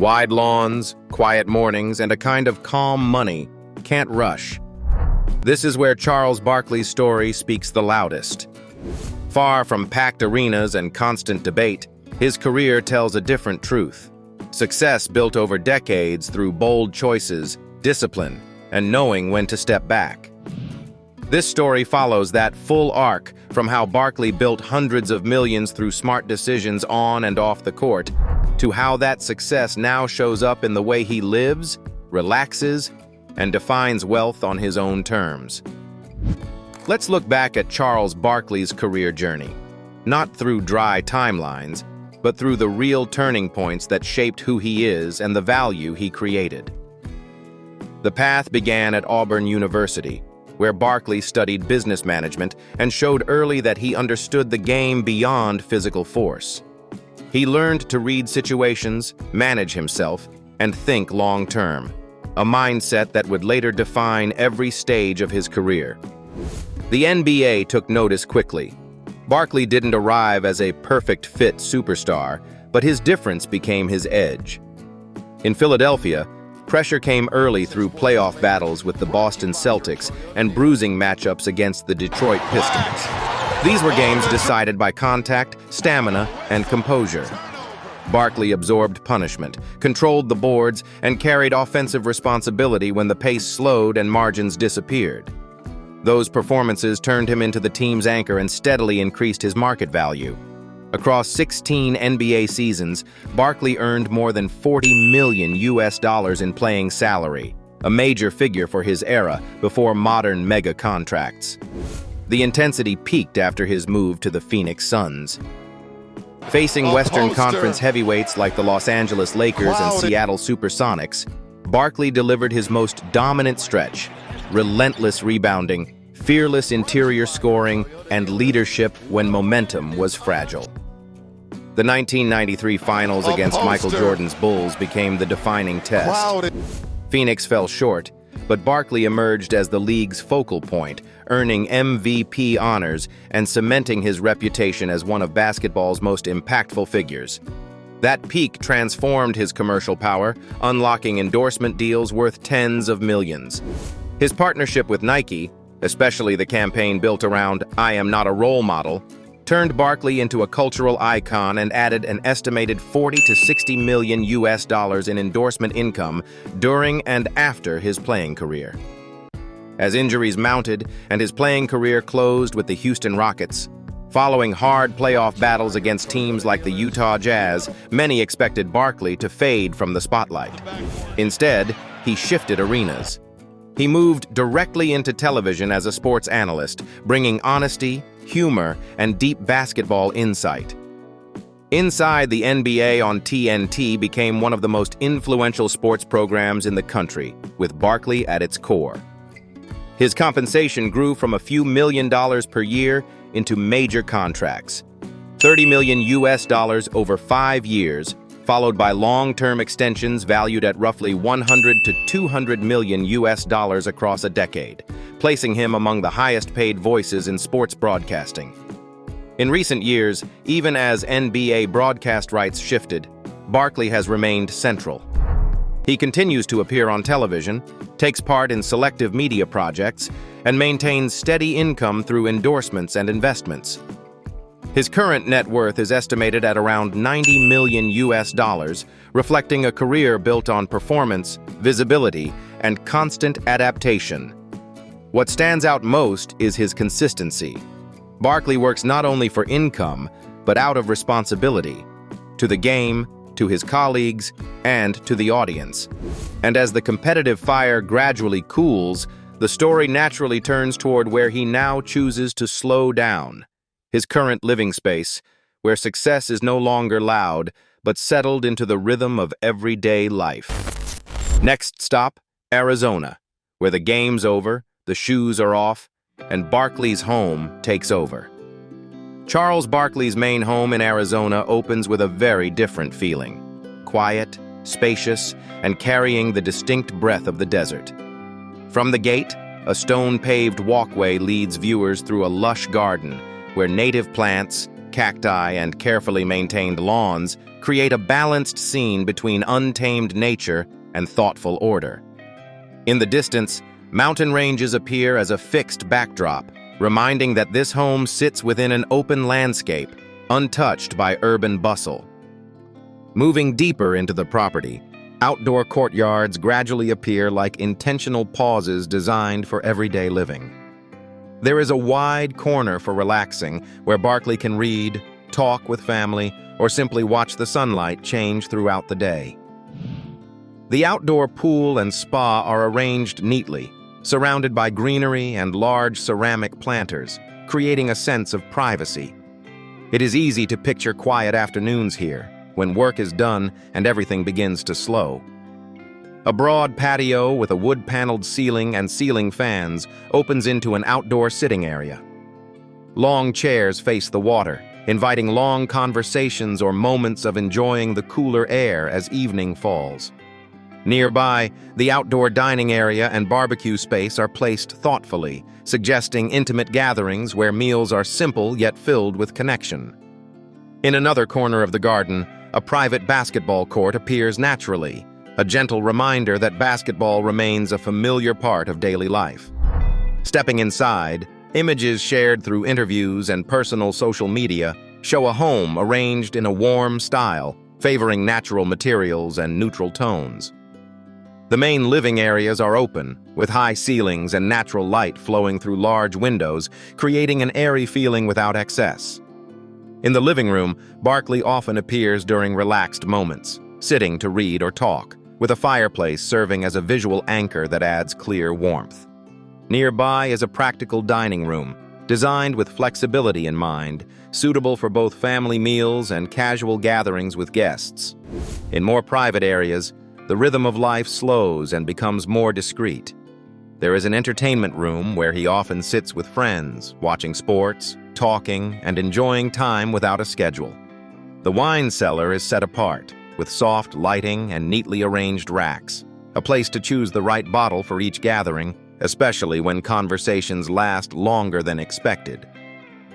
Wide lawns, quiet mornings, and a kind of calm money can't rush. This is where Charles Barkley's story speaks the loudest. Far from packed arenas and constant debate, his career tells a different truth. Success built over decades through bold choices, discipline, and knowing when to step back. This story follows that full arc from how Barkley built hundreds of millions through smart decisions on and off the court, to how that success now shows up in the way he lives, relaxes, and defines wealth on his own terms. Let's look back at Charles Barkley's career journey, not through dry timelines, but through the real turning points that shaped who he is and the value he created. The path began at Auburn University, where Barkley studied business management and showed early that he understood the game beyond physical force. He learned to read situations, manage himself, and think long-term, a mindset that would later define every stage of his career. The NBA took notice quickly. Barkley didn't arrive as a perfect fit superstar, but his difference became his edge. In Philadelphia, pressure came early through playoff battles with the Boston Celtics and bruising matchups against the Detroit Pistons. These were games decided by contact, stamina, and composure. Barkley absorbed punishment, controlled the boards, and carried offensive responsibility when the pace slowed and margins disappeared. Those performances turned him into the team's anchor and steadily increased his market value. Across 16 NBA seasons, Barkley earned more than $40 million in playing salary, a major figure for his era before modern mega contracts. The intensity peaked after his move to the Phoenix Suns. Facing Western Conference heavyweights like the Los Angeles Lakers and Seattle Supersonics, Barkley delivered his most dominant stretch: relentless rebounding, fearless interior scoring, and leadership when momentum was fragile. The 1993 finals against Michael Jordan's Bulls became the defining test. Phoenix fell short, but Barkley emerged as the league's focal point, earning MVP honors and cementing his reputation as one of basketball's most impactful figures. That peak transformed his commercial power, unlocking endorsement deals worth tens of millions. His partnership with Nike, especially the campaign built around "I am not a role model," turned Barkley into a cultural icon and added an estimated $40 to $60 million in endorsement income during and after his playing career. As injuries mounted and his playing career closed with the Houston Rockets, following hard playoff battles against teams like the Utah Jazz, many expected Barkley to fade from the spotlight. Instead, he shifted arenas. He moved directly into television as a sports analyst, bringing honesty, humor, and deep basketball insight. Inside the NBA on TNT became one of the most influential sports programs in the country, with Barkley at its core. His compensation grew from a few $1,000,000 per year into major contracts: $30 million over 5 years, followed by long-term extensions valued at roughly $100 to $200 million across a decade, placing him among the highest-paid voices in sports broadcasting. In recent years, even as NBA broadcast rights shifted, Barkley has remained central. He continues to appear on television, takes part in selective media projects, and maintains steady income through endorsements and investments. His current net worth is estimated at around $90 million, reflecting a career built on performance, visibility, and constant adaptation. What stands out most is his consistency. Barkley works not only for income, but out of responsibility, to the game, to his colleagues, and to the audience. And as the competitive fire gradually cools, the story naturally turns toward where he now chooses to slow down: his current living space, where success is no longer loud, but settled into the rhythm of everyday life. Next stop, Arizona, where the game's over, the shoes are off, and Barkley's home takes over. Charles Barkley's main home in Arizona opens with a very different feeling: quiet, spacious, and carrying the distinct breath of the desert. From the gate, a stone-paved walkway leads viewers through a lush garden where native plants, cacti, and carefully maintained lawns create a balanced scene between untamed nature and thoughtful order. In the distance, mountain ranges appear as a fixed backdrop, reminding that this home sits within an open landscape, untouched by urban bustle. Moving deeper into the property, outdoor courtyards gradually appear like intentional pauses designed for everyday living. There is a wide corner for relaxing, where Barkley can read, talk with family, or simply watch the sunlight change throughout the day. The outdoor pool and spa are arranged neatly, surrounded by greenery and large ceramic planters, creating a sense of privacy. It is easy to picture quiet afternoons here, when work is done and everything begins to slow. A broad patio with a wood-paneled ceiling and ceiling fans opens into an outdoor sitting area. Long chairs face the water, inviting long conversations or moments of enjoying the cooler air as evening falls. Nearby, the outdoor dining area and barbecue space are placed thoughtfully, suggesting intimate gatherings where meals are simple yet filled with connection. In another corner of the garden, a private basketball court appears naturally, a gentle reminder that basketball remains a familiar part of daily life. Stepping inside, images shared through interviews and personal social media show a home arranged in a warm style, favoring natural materials and neutral tones. The main living areas are open, with high ceilings and natural light flowing through large windows, creating an airy feeling without excess. In the living room, Barkley often appears during relaxed moments, sitting to read or talk, with a fireplace serving as a visual anchor that adds clear warmth. Nearby is a practical dining room, designed with flexibility in mind, suitable for both family meals and casual gatherings with guests. In more private areas, the rhythm of life slows and becomes more discreet. There is an entertainment room where he often sits with friends, watching sports, talking, and enjoying time without a schedule. The wine cellar is set apart, with soft lighting and neatly arranged racks, a place to choose the right bottle for each gathering, especially when conversations last longer than expected.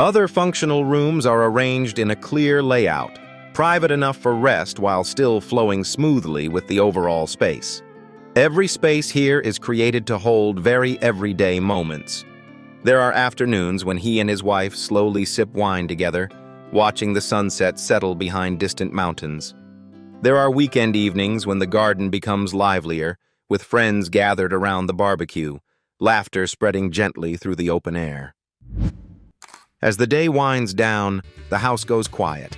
Other functional rooms are arranged in a clear layout, private enough for rest while still flowing smoothly with the overall space. Every space here is created to hold very everyday moments. There are afternoons when he and his wife slowly sip wine together, watching the sunset settle behind distant mountains. There are weekend evenings when the garden becomes livelier, with friends gathered around the barbecue, laughter spreading gently through the open air. As the day winds down, the house goes quiet,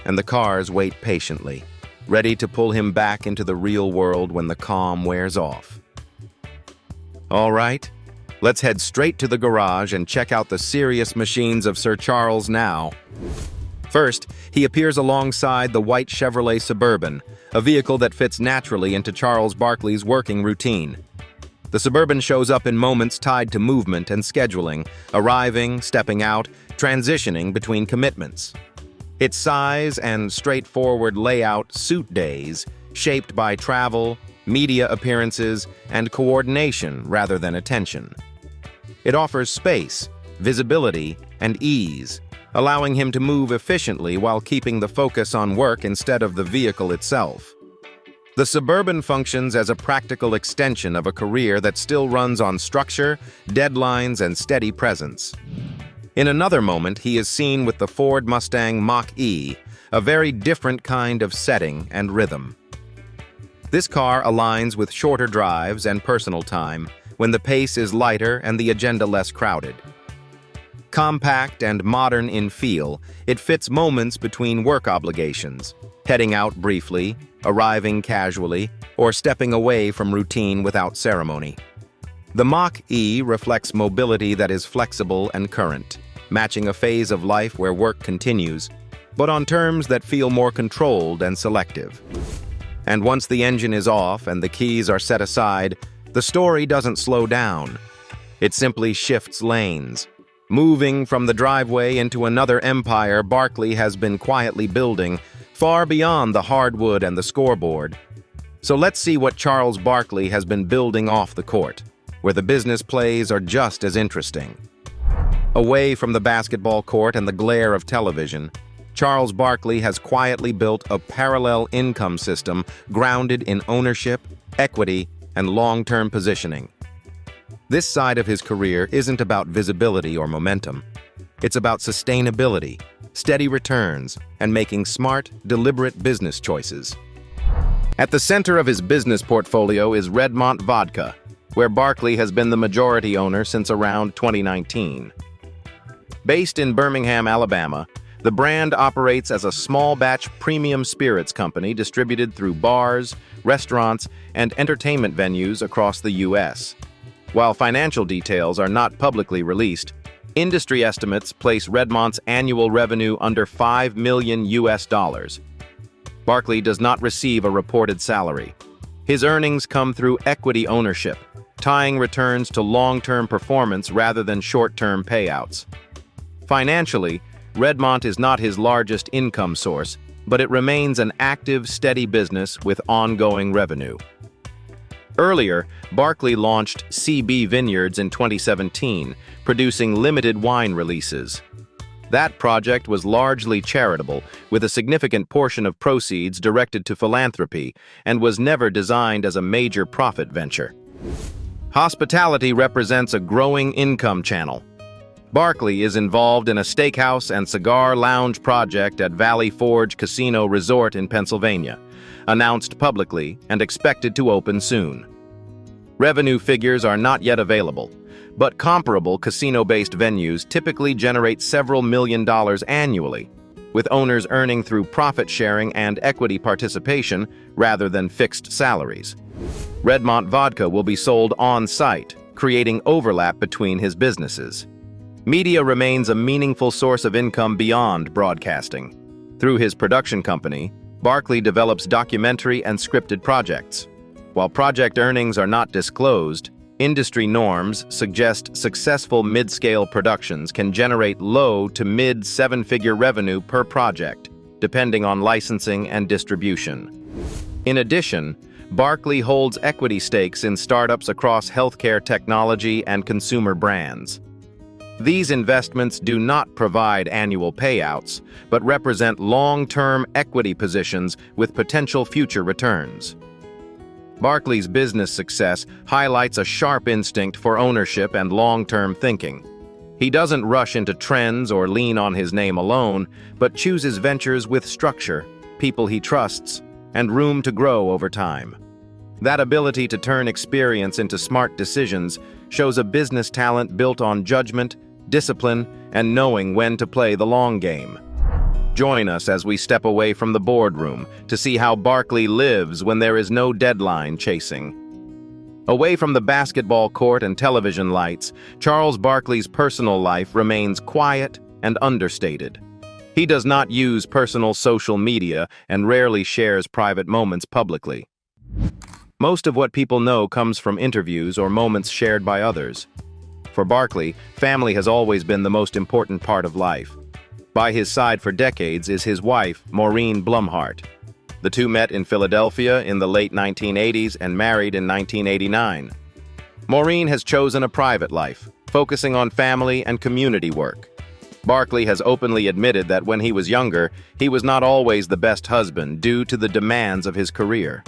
and the cars wait patiently, ready to pull him back into the real world when the calm wears off. All right, let's head straight to the garage and check out the serious machines of Sir Charles now. First, he appears alongside the white Chevrolet Suburban, a vehicle that fits naturally into Charles Barkley's working routine. The Suburban shows up in moments tied to movement and scheduling, arriving, stepping out, transitioning between commitments. Its size and straightforward layout suit days, shaped by travel, media appearances, and coordination rather than attention. It offers space, visibility, and ease, allowing him to move efficiently while keeping the focus on work instead of the vehicle itself. The Suburban functions as a practical extension of a career that still runs on structure, deadlines, and steady presence. In another moment, he is seen with the Ford Mustang Mach-E, a very different kind of setting and rhythm. This car aligns with shorter drives and personal time, when the pace is lighter and the agenda less crowded. Compact and modern in feel, it fits moments between work obligations, heading out briefly, arriving casually, or stepping away from routine without ceremony. The Mach-E reflects mobility that is flexible and current, matching a phase of life where work continues, but on terms that feel more controlled and selective. And once the engine is off and the keys are set aside, the story doesn't slow down. It simply shifts lanes. Moving from the driveway into another empire Barkley has been quietly building, far beyond the hardwood and the scoreboard. So let's see what Charles Barkley has been building off the court, where the business plays are just as interesting. Away from the basketball court and the glare of television, Charles Barkley has quietly built a parallel income system grounded in ownership, equity, and long-term positioning. This side of his career isn't about visibility or momentum. It's about sustainability, steady returns, and making smart, deliberate business choices. At the center of his business portfolio is Redmont Vodka, where Barkley has been the majority owner since around 2019. Based in Birmingham, Alabama, the brand operates as a small-batch premium spirits company distributed through bars, restaurants, and entertainment venues across the U.S. While financial details are not publicly released, industry estimates place Redmont's annual revenue under $5 million. Barkley does not receive a reported salary. His earnings come through equity ownership, tying returns to long-term performance rather than short-term payouts. Financially, Redmont is not his largest income source, but it remains an active, steady business with ongoing revenue. Earlier, Barkley launched CB Vineyards in 2017, producing limited wine releases. That project was largely charitable, with a significant portion of proceeds directed to philanthropy, and was never designed as a major profit venture. Hospitality represents a growing income channel. Barkley is involved in a steakhouse and cigar lounge project at Valley Forge Casino Resort in Pennsylvania, announced publicly and expected to open soon. Revenue figures are not yet available, but comparable casino-based venues typically generate several $million annually, with owners earning through profit sharing and equity participation rather than fixed salaries. Redmont Vodka will be sold on-site, creating overlap between his businesses. Media remains a meaningful source of income beyond broadcasting. Through his production company, Barkley develops documentary and scripted projects. While project earnings are not disclosed, industry norms suggest successful mid-scale productions can generate low to mid-seven-figure revenue per project, depending on licensing and distribution. In addition, Barkley holds equity stakes in startups across healthcare technology and consumer brands. These investments do not provide annual payouts, but represent long-term equity positions with potential future returns. Barkley's business success highlights a sharp instinct for ownership and long-term thinking. He doesn't rush into trends or lean on his name alone, but chooses ventures with structure, people he trusts, and room to grow over time. That ability to turn experience into smart decisions shows a business talent built on judgment, discipline, and knowing when to play the long game. Join us as we step away from the boardroom to see how Barkley lives when there is no deadline chasing. Away from the basketball court and television lights, Charles Barkley's personal life remains quiet and understated. He does not use personal social media and rarely shares private moments publicly. Most of what people know comes from interviews or moments shared by others. For Barkley, family has always been the most important part of life. By his side for decades is his wife, Maureen Blumhart. The two met in Philadelphia in the late 1980s and married in 1989. Maureen has chosen a private life, focusing on family and community work. Barkley has openly admitted that when he was younger, he was not always the best husband due to the demands of his career.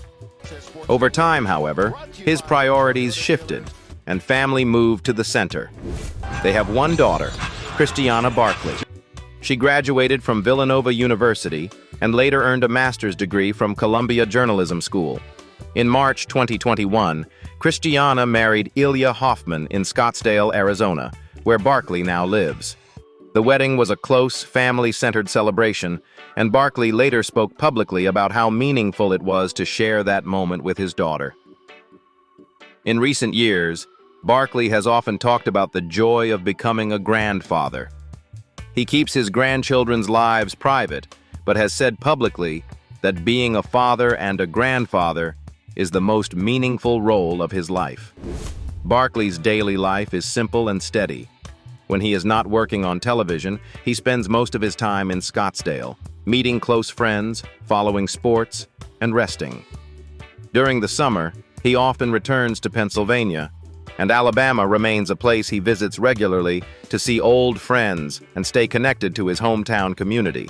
Over time, however, his priorities shifted, and family moved to the center. They have one daughter, Christiana Barkley. She graduated from Villanova University and later earned a master's degree from Columbia Journalism School. In March 2021, Christiana married Ilya Hoffman in Scottsdale, Arizona, where Barkley now lives. The wedding was a close, family-centered celebration, and Barkley later spoke publicly about how meaningful it was to share that moment with his daughter. In recent years, Barkley has often talked about the joy of becoming a grandfather. He keeps his grandchildren's lives private, but has said publicly that being a father and a grandfather is the most meaningful role of his life. Barkley's daily life is simple and steady. When he is not working on television, he spends most of his time in Scottsdale, meeting close friends, following sports, and resting. During the summer, he often returns to Pennsylvania, and Alabama remains a place he visits regularly to see old friends and stay connected to his hometown community.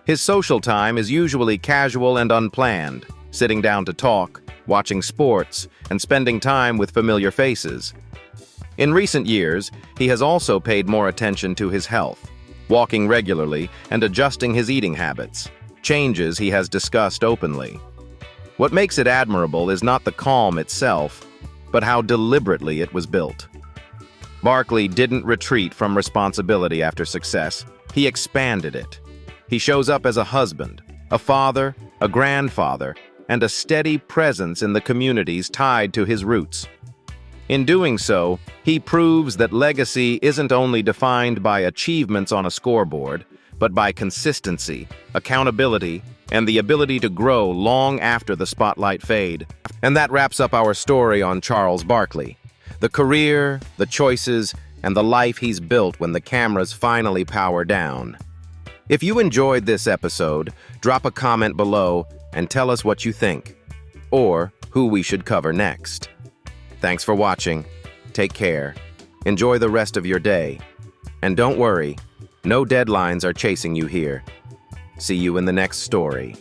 His social time is usually casual and unplanned, sitting down to talk, watching sports, and spending time with familiar faces. In recent years, he has also paid more attention to his health, walking regularly and adjusting his eating habits, changes he has discussed openly. What makes it admirable is not the calm itself, but how deliberately it was built. Barkley didn't retreat from responsibility after success. He expanded it. He shows up as a husband, a father, a grandfather, and a steady presence in the communities tied to his roots. In doing so, he proves that legacy isn't only defined by achievements on a scoreboard, but by consistency, accountability, and the ability to grow long after the spotlight fade. And that wraps up our story on Charles Barkley. The career, the choices, and the life he's built when the cameras finally power down. If you enjoyed this episode, drop a comment below and tell us what you think, or who we should cover next. Thanks for watching. Take care. Enjoy the rest of your day. And don't worry, no deadlines are chasing you here. See you in the next story.